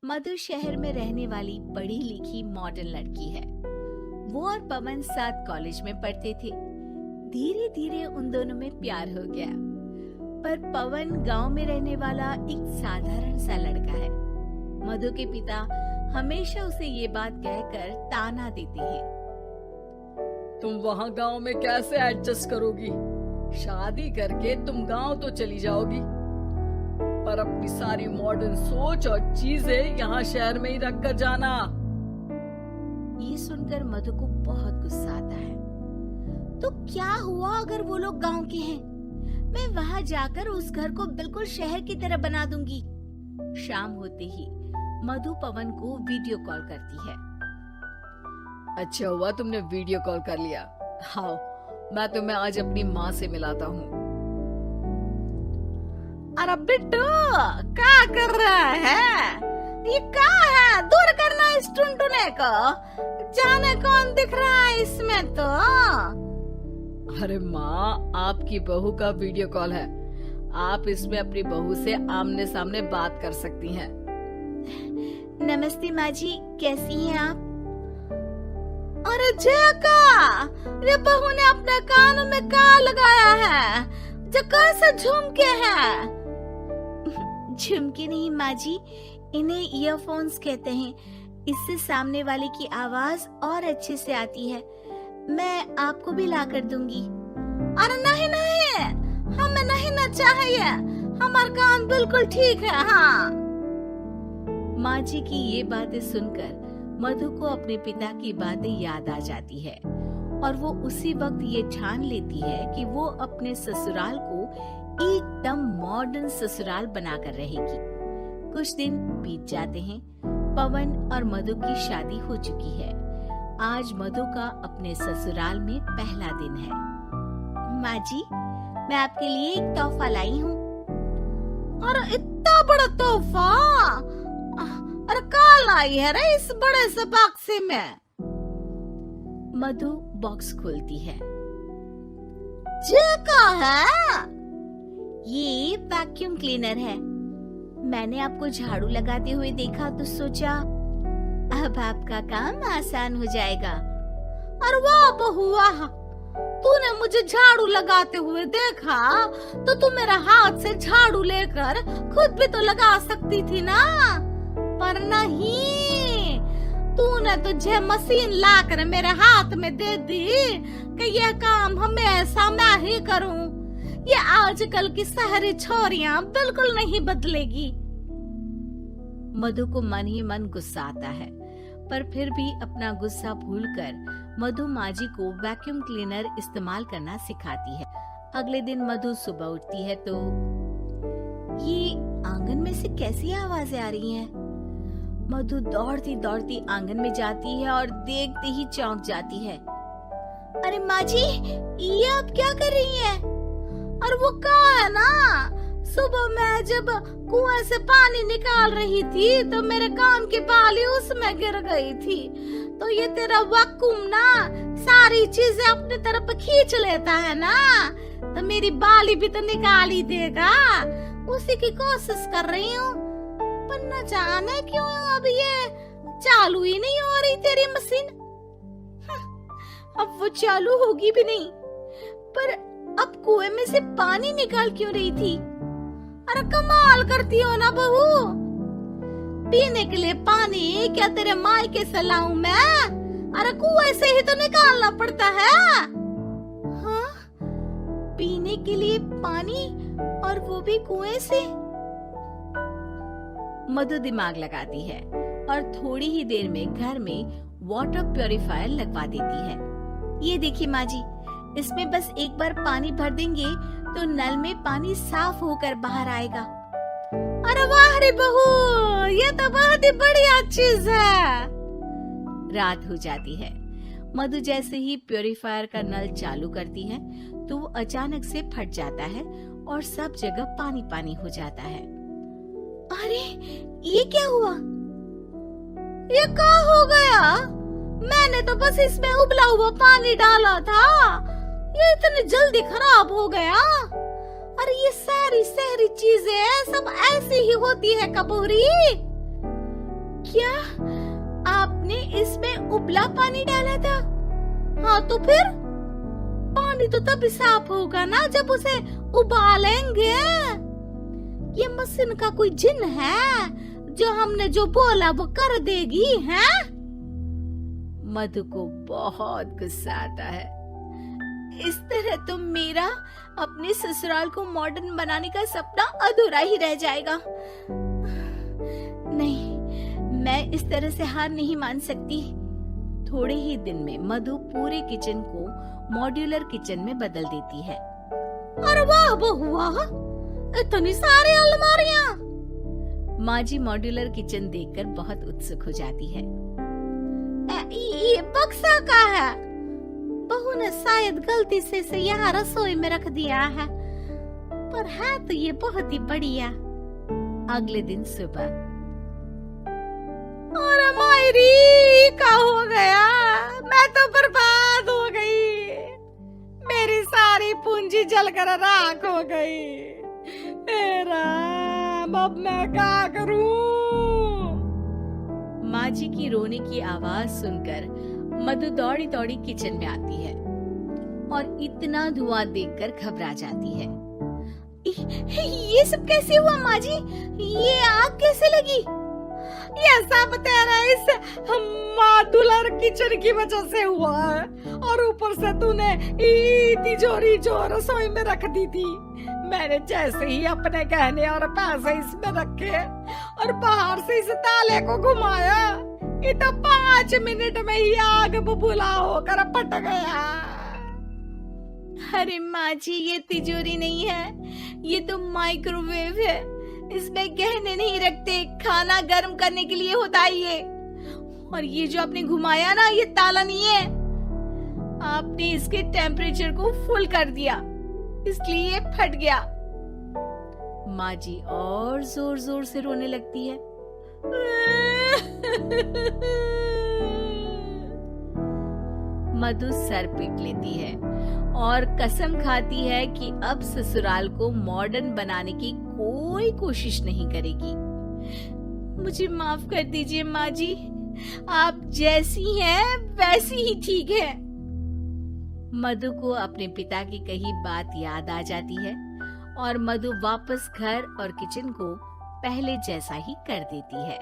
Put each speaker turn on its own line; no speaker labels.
मधु शहर में रहने वाली पढ़ी लिखी मॉडर्न लड़की है। वो और पवन साथ कॉलेज में पढ़ते थे। धीरे धीरे उन दोनों में प्यार हो गया। पर पवन गांव में रहने वाला एक साधारण सा लड़का है। मधु के पिता हमेशा उसे ये बात कहकर ताना देते हैं।
तुम वहाँ गांव में कैसे एडजस्ट करोगी? शादी करके तुम गांव तो चली जाओगी, पर अपनी सारी मॉडर्न सोच और चीजें यहाँ शहर में ही रख कर जाना।
ये सुनकर मधु को बहुत गुस्सा आता है। तो क्या हुआ अगर वो लोग गांव के हैं? मैं वहां जाकर उस घर को बिल्कुल शहर की तरह बना दूंगी। शाम होते ही मधु पवन को वीडियो कॉल करती है।
अच्छा हुआ तुमने वीडियो कॉल कर लिया। हाँ, मैं तुम्हें आज अपनी माँ से मिलाता हूँ।
अरे बिट्टू, क्या कर रहा है? ये क्या है? दूर करना इस टुनटुने को। जाने कौन दिख रहा है इसमें तो।
अरे माँ, आपकी बहू का वीडियो कॉल है। आप इसमें अपनी बहू से आमने सामने बात कर सकती हैं।
नमस्ते माँ जी, कैसी हैं आप? अरे जयका, ये बहू ने अपने कानों में क्या लगाया है? जो कैसे झुमके हैं? झुमके नहीं माँ जी, इन्हें ईयरफोन्स कहते हैं। इससे सामने वाले की आवाज और अच्छे से आती है। मैं आपको भी ला कर दूंगी। अरे नहीं नहीं, हमें नहीं ना चाहिए। हमारे कान बिल्कुल ठीक है। हाँ। माँ जी की ये बातें सुनकर मधु को अपने पिता की बातें याद आ जाती है और वो उसी वक्त ये ठान लेती है कि वो अपने ससुराल को एकदम मॉडर्न ससुराल बनाकर रहेगी। कुछ दिन बीत जाते हैं। पवन और मधु की शादी हो चुकी है। आज मधु का अपने ससुराल में पहला दिन है। माँ जी, मैं आपके लिए एक तोहफा लाई हूँ। अरे इतना बड़ा तोहफा? अरे क्या लाई है रे इस बड़े से बक्से में? मधु बॉक्स खोलती है। ये क्या है? ये वैक्यूम क्लीनर है। मैंने आपको झाड़ू लगाते हुए देखा तो सोचा अब आपका काम आसान हो जाएगा। अरे वाह बहू वाह, तूने मुझे झाड़ू लगाते हुए देखा तो तू मेरा हाथ से झाड़ू लेकर खुद भी तो लगा सकती थी ना। पर नहीं, तूने तुझे मशीन लाकर मेरे हाथ में दे दी कि यह काम हमेशा मैं ही करूं। ये आजकल की शहरी छोरियां बिल्कुल नहीं बदलेगी। मधु को मन ही मन गुस्सा आता है, पर फिर भी अपना गुस्सा भूलकर मधु माँ जी को वैक्यूम क्लीनर इस्तेमाल करना सिखाती है। अगले दिन मधु सुबह उठती है तो ये आंगन में से कैसी आवाजें आ रही हैं? मधु दौड़ती दौड़ती आंगन में जाती है और देखते ही चौंक जाती है। अरे माँ जी, ये आप क्या कर रही हैं? और वो क्या है ना, सुबह मैं जब कुएं से पानी निकाल रही थी तो मेरे कान की बाली उसमें गिर गई थी। तो ये तेरा वैक्यूम ना सारी चीजें अपनी तरफ खींच लेता है ना, तो मेरी बाली भी तो निकाल ही देगा। उसी की कोशिश कर रही हूँ, पर न जाने क्यों अब ये चालू ही नहीं हो रही तेरी मशीन। अब वो चालू होगी भी नहीं। पर अब कुएं में से पानी निकाल क्यों रही थी? अरे कमाल करती हो ना बहू। पीने के लिए पानी क्या तेरे मायके से लाऊं मैं? अरे कुएं से ही तो निकालना पड़ता है। हाँ, पीने के लिए पानी, और वो भी कुएं से। मधु दिमाग लगाती है और थोड़ी ही देर में घर में वाटर प्यूरिफायर लगवा देती है। ये देखिए माँ जी, इसमें बस एक बार पानी भर देंगे तो नल में पानी साफ होकर बाहर आएगा। अरे वाह रे बहू, ये तो बहुत ही बढ़िया चीज है। रात हो जाती है। मधु जैसे ही प्यूरिफायर का नल चालू करती है तो वो अचानक से फट जाता है और सब जगह पानी पानी हो जाता है। अरे ये क्या हुआ? ये क्या हो गया? मैंने तो बस इसमें उबला हुआ पानी डाला था, ये इतनी जल्दी खराब हो गया। अरे ये सारी शहरी चीजें सब ऐसी ही होती है कपूरी। उबला पानी डाला था। हाँ तो फिर पानी तो तभी साफ होगा ना जब उसे उबालेंगे। ये मशीन का कोई जिन है जो हमने जो बोला वो कर देगी है?
मधु को बहुत गुस्सा आता है।
इस तरह तो मेरा अपने ससुराल को मॉडर्न बनाने का सपना अधूरा ही रह जाएगा। नहीं, मैं इस तरह से हार नहीं मान सकती।
थोड़े ही दिन में मधु पूरे किचन को मॉड्यूलर किचन में बदल देती है।
अरे वाह बहुआ, इतनी सारी अलमारियां।
माँ जी मॉड्यूलर किचन देखकर बहुत उत्सुक हो जाती है।
ये बक्सा का है। बहू ने शायद गलती से इसे यहाँ रसोई में रख दिया है, पर है तो ये बहुत ही बढ़िया।
अगले दिन सुबह,
अरे मायरी क्या हो गया, मैं तो बर्बाद हो गई। मेरी सारी पूंजी जलकर राख हो गई। हे राम, अब मैं क्या करूं?
माँ जी की रोने की आवाज सुनकर मधु दौड़ी दौड़ी किचन में आती है और इतना धुआं देखकर घबरा जाती है।
ये सब कैसे हुआ माँ जी? ये आग कैसे लगी? ये सब तेरा इस मॉड्यूलर किचन की वजह से हुआ है, और ऊपर से तूने तिजोरी जो रसोई में रख दी थी, मैंने जैसे ही अपने गहने और पैसे इसमें रखे और बाहर से इस ताले को घुमाया, ये तो 5 मिनट में ही आग बबूला होकर फट गया। अरे माँ जी, ये तिजोरी नहीं है, ये तो माइक्रोवेव है। इसमें गहने नहीं रखते, खाना गर्म करने के लिए होता है ये। और ये जो आपने घुमाया ना, ये ताला नहीं है, आपने इसके टेम्परेचर को फुल कर दिया, इसलिए फट गया।
माँ जी और जोर जोर से रोने लगती है। मधु सर पीट लेती है और कसम खाती है कि अब ससुराल को मॉडर्न बनाने की कोई कोशिश नहीं करेगी।
मुझे माफ कर दीजिए माँ जी, आप जैसी हैं वैसी ही ठीक है।
मधु को अपने पिता की कही बात याद आ जाती है और मधु वापस घर और किचन को पहले जैसा ही कर देती है।